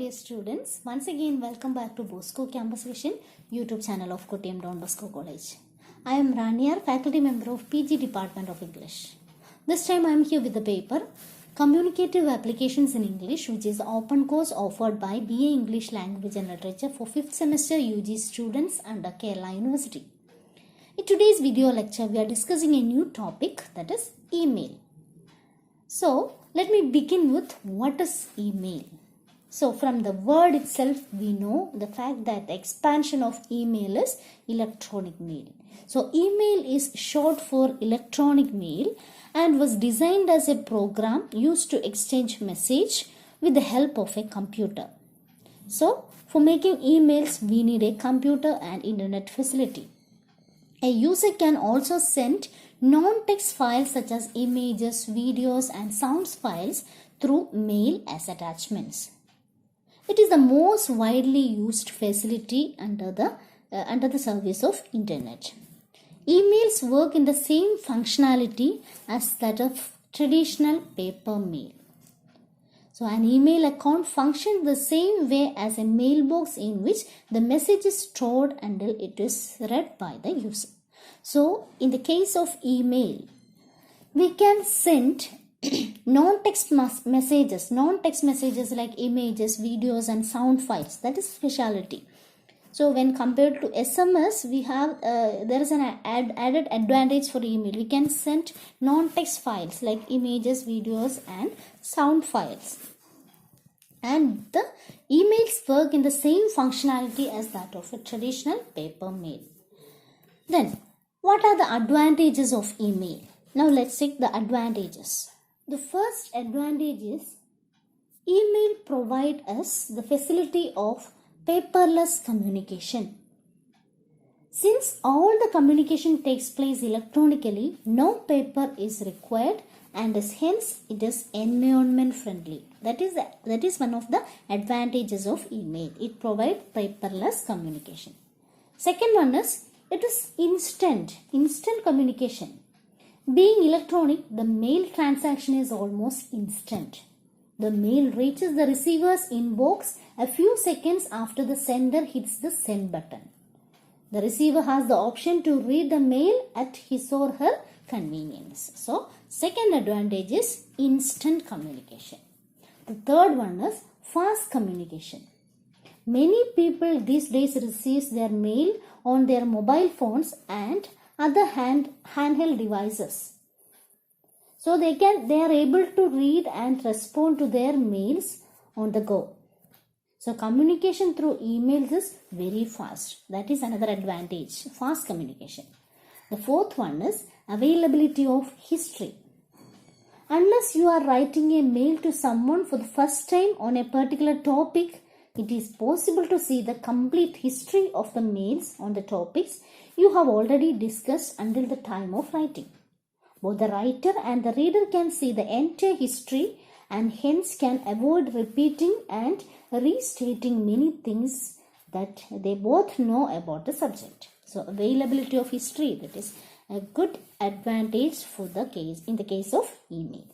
dear students, once again welcome back to Bosco Campus Vision YouTube channel of Kottayam Don Bosco College. I am Raniar, faculty member of PG Department of English. This time I am here with the paper Communicative Applications in English, which is the open course offered by BA English Language and Literature for 5th semester UG students under Kerala University. In today's video lecture, we are discussing a new topic, that is email. So, let me begin with what is email. So, from the word itself, we know the fact that the expansion of email is electronic mail. So, email is short for electronic mail and was designed as a program used to exchange message with the help of a computer. So, for making emails, we need a computer and internet facility. A user can also send non-text files such as images, videos and sounds files through mail as attachments. It is the most widely used facility under the service of internet. Emails work in the same functionality as that of traditional paper mail. So an email account functions the same way as a mailbox in which the message is stored until it is read by the user. So in the case of email, we can send non-text messages like images, videos and sound files. That is speciality. So when compared to SMS, we have there is an added advantage for email. We can send non-text files like images, videos and sound files. And the emails work in the same functionality as that of a traditional paper mail. Then, what are the advantages of email? Now let's take the advantages. The first advantage is email provides us the facility of paperless communication. Since all the communication takes place electronically, no paper is required and hence it is environment friendly. That is one of the advantages of email. It provides paperless communication. Second one is it is instant communication. Being electronic, the mail transaction is almost instant. The mail reaches the receiver's inbox a few seconds after the sender hits the send button. The receiver has the option to read the mail at his or her convenience. So, second advantage is instant communication. The third one is fast communication. Many people these days receive their mail on their mobile phones and other handheld devices. So they are able to read and respond to their mails on the go. So communication through emails is very fast. That is another advantage, fast communication. The fourth one is availability of history. Unless you are writing a mail to someone for the first time on a particular topic, it is possible to see the complete history of the mails on the topics you have already discussed until the time of writing. Both the writer and the reader can see the entire history and hence can avoid repeating and restating many things that they both know about the subject. So availability of history, that is a good advantage for the case in the case of email.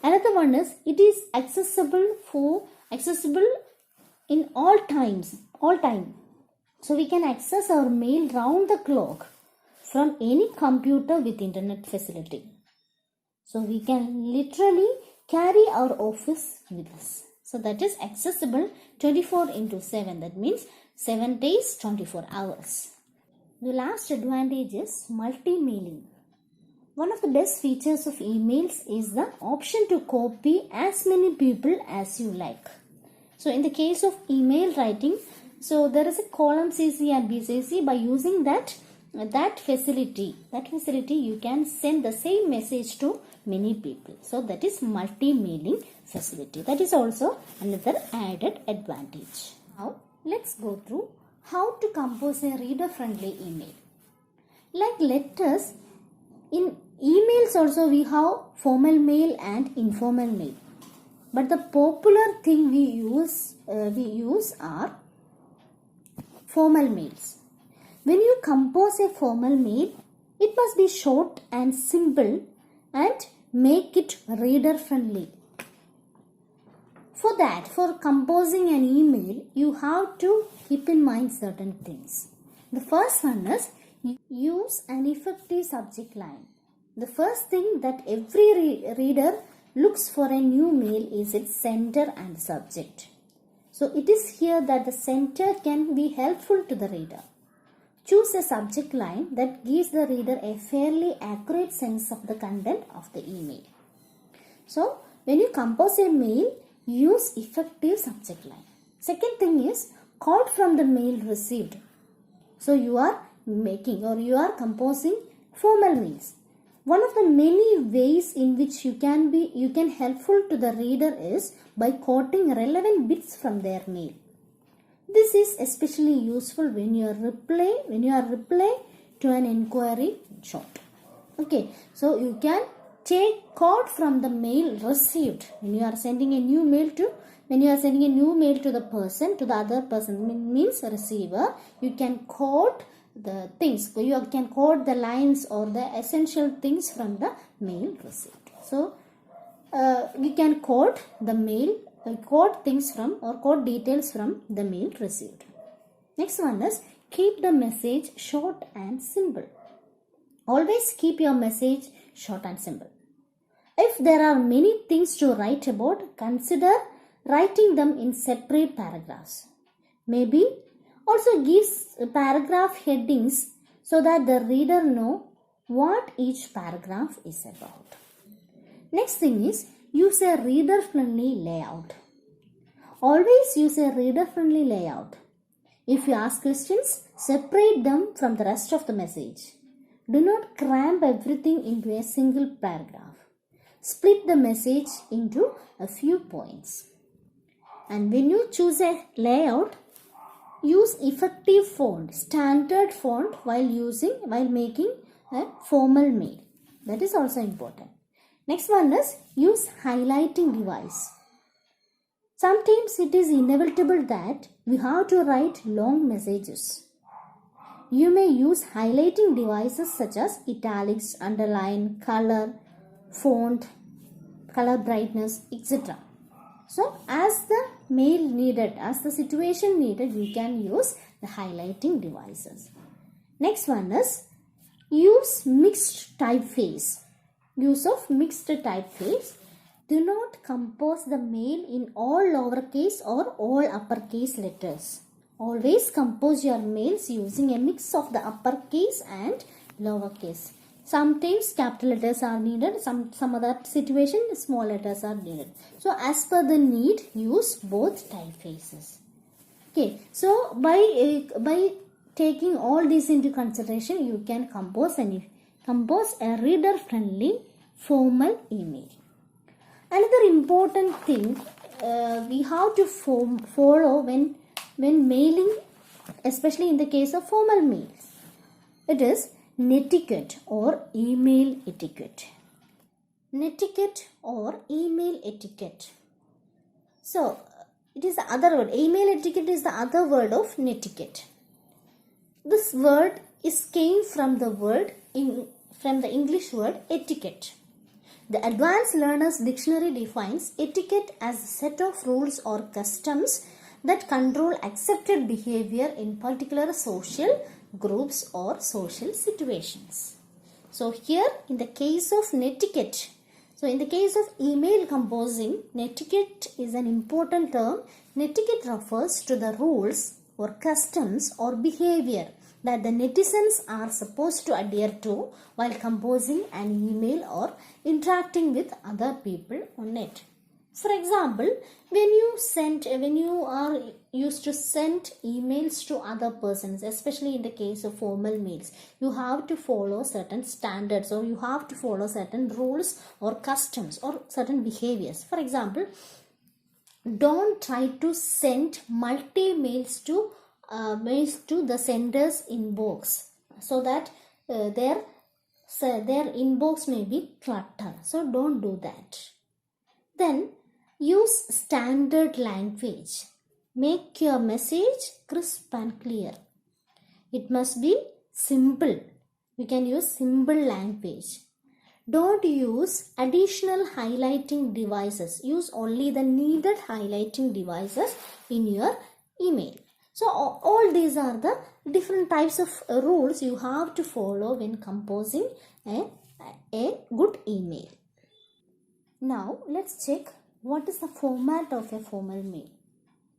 Another one is it is accessible in all time. So we can access our mail round the clock from any computer with internet facility. So we can literally carry our office with us. So that is accessible 24/7. That means 7 days, 24 hours. The last advantage is multi-mailing. One of the best features of emails is the option to copy as many people as you like. So in the case of email writing, so there is a column CC and BCC. By using that facility you can send the same message to many people. So that is multi-mailing facility. That is also another added advantage. Now let's go through how to compose a reader-friendly email. Like letters, in emails also we have formal mail and informal mail. But the popular thing we use are formal mails. When you compose a formal mail, it must be short and simple and make it reader friendly. For that for composing an email, you have to keep in mind certain things. The first one is use an effective subject line. The first thing that every reader looks for a new mail is its sender and subject. So it is here that the sender can be helpful to the reader. Choose a subject line that gives the reader a fairly accurate sense of the content of the email. So when you compose a mail, use effective subject line. Second thing is quote from the mail received. So you are making or you are composing formal mails. One of the many ways in which you can helpful to the reader is by quoting relevant bits from their mail. This is especially useful when you are reply to an inquiry short. Okay, so you can take quote from the mail received when you are sending a new mail to the other person, means receiver. You can quote the things, you can quote the lines or the essential things from the mail received. So you can quote the mail, quote things from or quote details from the mail received. Next one is keep the message short and simple. Always keep your message short and simple. If there are many things to write about, consider writing them in separate paragraphs. Maybe also gives paragraph headings so that the reader know what each paragraph is about. Next thing is use a reader-friendly layout. Always use a reader-friendly layout. If you ask questions, separate them from the rest of the message. Do not cram everything into a single paragraph. Split the message into a few points. And when you choose a layout, use effective font, standard font while making a formal mail. That is also important. Next one is use highlighting device. Sometimes it is inevitable that we have to write long messages. You may use highlighting devices such as italics, underline, color, font, color brightness, etc. So as the mail needed, as the situation needed, you can use the highlighting devices. Next one is use mixed typeface. Use of mixed typeface. Do not compose the mail in all lowercase or all uppercase letters. Always compose your mails using a mix of the uppercase and lowercase. Sometimes capital letters are needed, some other situation small letters are needed. So as per the need, use both typefaces. Okay, so by taking all these into consideration, you can compose a reader-friendly formal email. Another important thing we have to follow when mailing, especially in the case of formal mails, it is netiquette or email etiquette. Netiquette or email etiquette. So it is the other word. Email etiquette is the other word of netiquette. This word came from the English word etiquette. The Advanced Learner's Dictionary defines etiquette as a set of rules or customs that control accepted behavior in particular social groups or social situations. So here in the case of netiquette, so in the case of email composing, netiquette is an important term. Netiquette refers to the rules or customs or behavior that the netizens are supposed to adhere to while composing an email or interacting with other people on it. For example, when you are used to send emails to other persons, especially in the case of formal mails, you have to follow certain standards or you have to follow certain rules or customs or certain behaviors. For example, don't try to send mails to the sender's inbox so that their inbox may be cluttered. So don't do that. Then use standard language. Make your message crisp and clear. It must be simple. You can use simple language. Don't use additional highlighting devices. Use only the needed highlighting devices in your email. So all these are the different types of rules you have to follow when composing a good email. Now let's check what is the format of a formal mail.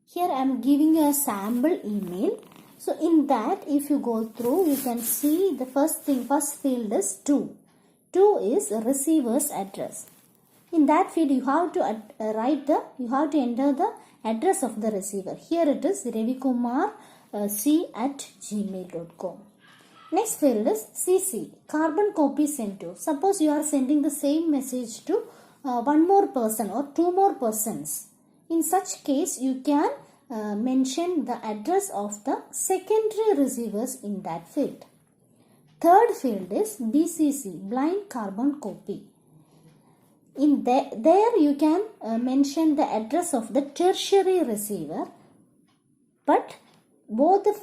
Here I am giving you a sample email. So in that, if you go through, you can see the first field is to. To is receiver's address. In that field, you have to enter the address of the receiver. Here it is ravikumar@gmail.com. Next field is CC, carbon copy sent to. Suppose you are sending the same message to one more person or two more persons. In such case, you can mention the address of the secondary receivers in that field. Third field is BCC, blind carbon copy. In there you can mention the address of the tertiary receiver, but both the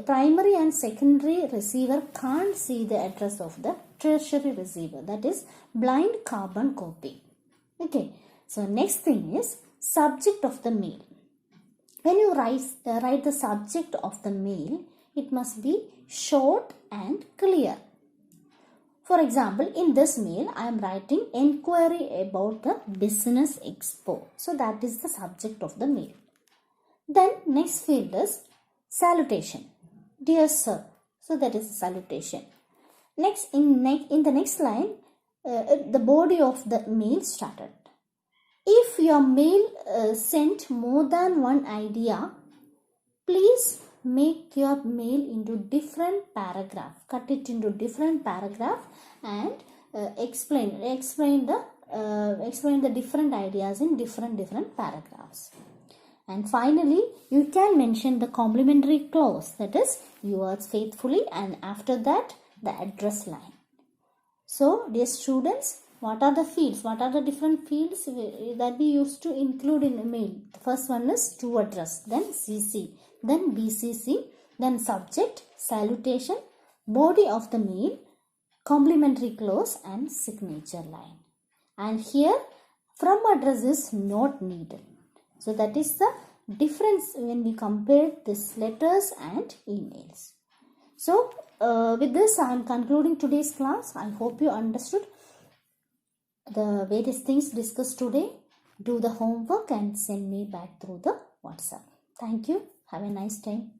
primary and secondary receiver can't see the address of the tertiary receiver. That is blind carbon copy. Okay. So next thing is subject of the mail. When you write the subject of the mail, it must be short and clear. For example, in this mail, I am writing inquiry about the business expo. So that is the subject of the mail. Then next field is salutation. Dear sir. So that is the salutation. Next, in the next line, the body of the mail started. If your mail sent more than one idea, please make your mail into different paragraph. Cut it into different paragraph and explain the different ideas in different paragraphs. And finally, you can mention the complimentary clause, that is yours faithfully, and after that the address line. So dear students, what are the fields? What are the different fields that we used to include in a mail? The first one is to address, then CC, then BCC, then subject, salutation, body of the mail, complimentary clause and signature line. And here from address is not needed. So that is the difference when we compare these letters and emails. So with this I am concluding today's class. I hope you understood the various things discussed today. Do the homework and send me back through the WhatsApp. Thank you. Have a nice time.